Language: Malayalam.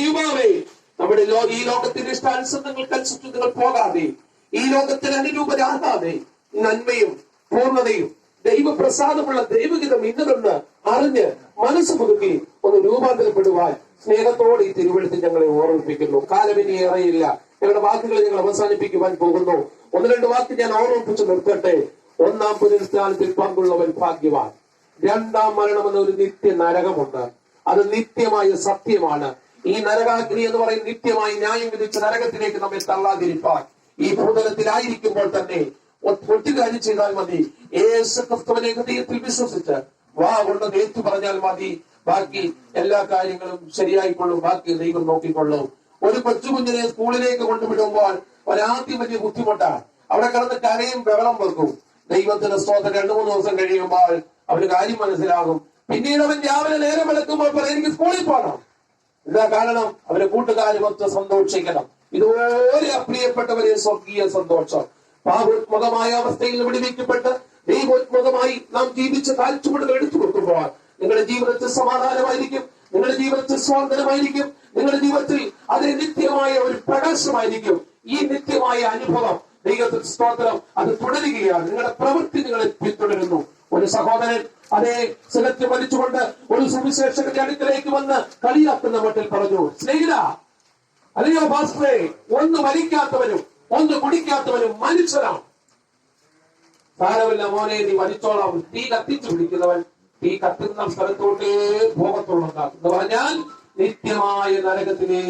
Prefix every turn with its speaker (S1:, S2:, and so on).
S1: യുവാവേ, നമ്മുടെ ഈ ലോകത്തിന്റെ ഇഷ്ടാനുസരണങ്ങൾക്ക് നിങ്ങൾ പോകാതെ, ഈ ലോകത്തിന് അനുരൂപരാകാതെ നന്മയും പൂർണ്ണതയും ദൈവപ്രസാദമുള്ള ദൈവഗീതം ഇന്നതൊന്ന് അറിഞ്ഞ് മനസ്സ് പുതുക്കി ഒന്ന് രൂപാന്തരപ്പെടുവാൻ സ്നേഹത്തോടെ ഈ തിരുവെഴുത്ത് ഞങ്ങളെ ഓർമ്മിപ്പിക്കുന്നു. കാലമിനി ഏറെയില്ല. ഞങ്ങളുടെ വാക്കുകൾ ഞങ്ങൾ അവസാനിപ്പിക്കുവാൻ പോകുന്നു. ഒന്ന് രണ്ട് വാക്ക് ഞാൻ ഓർമ്മിപ്പിച്ച് നിർത്തട്ടെ. ഒന്നാം പുനരുത്ഥാനത്തിൽ പങ്കുള്ളവൻ ഭാഗ്യവാൻ. രണ്ടാം മരണം എന്ന ഒരു നിത്യ നരകമുണ്ട്. അത് നിത്യമായ സത്യമാണ്. ഈ നരകാഗ്നി എന്ന് പറയുന്ന നിത്യമായി ന്യായം വിധിച്ച നരകത്തിലേക്ക് നമ്മെ തള്ളാതിരിപ്പാൻ ഈ ഭൂതലത്തിലായിരിക്കുമ്പോൾ തന്നെ ഒറ്റ കാര്യം ചെയ്താൽ മതി. യേശു ക്രിസ്തുവിനെ ഹൃദയത്തിൽ വിശ്വസിച്ച് വാ കൊണ്ട് ഏറ്റു പറഞ്ഞാൽ മതി. ബാക്കി എല്ലാ കാര്യങ്ങളും ശരിയായിക്കൊള്ളും. ബാക്കി ദൈവം നോക്കിക്കൊള്ളും. ഒരു കൊച്ചുകുഞ്ഞിനെ സ്കൂളിലേക്ക് കൊണ്ടുവിടുമ്പോൾ ഒരാദ്യം വലിയ ബുദ്ധിമുട്ടാണ്. അവിടെ കിടന്ന് കരയും ബഹളം വെക്കും. ദൈവത്തിന് സ്തോത്രം. 2-3 ദിവസം കഴിയുമ്പോൾ അവന് കാര്യം മനസ്സിലാകും. പിന്നീട് അവൻ രാവിലെ നേരം വെളുക്കുമ്പോൾ പറയും എനിക്ക് സ്കൂളിൽ പോകണം. എന്താ കാരണം? അവരെ കൂട്ടുകാരുമൊത്ത് സന്തോഷിക്കണം. ഇതുപോലെ അപ്രിയപ്പെട്ടവരെ സ്വർഗീയ സന്തോഷം. പാപോത്മകമായ അവസ്ഥയിൽ വിടുവിക്കപ്പെട്ട് ദൈവോത്മകമായി നാം ജീവിച്ച കാൽച്ചുവടുകൾ എടുത്തു വെക്കുമ്പോൾ നിങ്ങളുടെ ജീവിതത്തിൽ സമാധാനമായിരിക്കും, നിങ്ങളുടെ ജീവിതത്തിൽ സ്വാതന്ത്ര്യമായിരിക്കും, നിങ്ങളുടെ ജീവിതത്തിൽ അതിന് നിത്യമായ ഒരു പ്രകാശമായിരിക്കും. ഈ നിത്യമായ അനുഭവം ദൈവത്തിൽ സ്തോത്രം അത് തുടരുകയാണ്. നിങ്ങളുടെ പ്രവൃത്തി നിങ്ങളെ പിന്തുടരുന്നു. ഒരു സഹോദരൻ അതേ സ്ഥലത്ത് വലിച്ചുകൊണ്ട് ഒരു സുവിശേഷകന്റെ അടുക്കലേക്ക് വന്ന് കളിയാക്കുന്ന മട്ടിൽ പറഞ്ഞു, സ്നേഹിത അല്ലയോ ഭാസ്കരേ, ഒന്ന് വലിക്കാത്തവനും ഒന്ന് കുടിക്കാത്തവനും മനുഷ്യനാണ്. സാരമില്ല മോനെ, നീ വലിച്ചോളാം. തീ കത്തിച്ചു പിടിക്കുന്നവൻ തീ കത്തുന്ന സ്ഥലത്തോട്ടേ പോകത്തുള്ളൂ എന്ന് പറഞ്ഞാൽ നിത്യമായ നരകത്തിലേ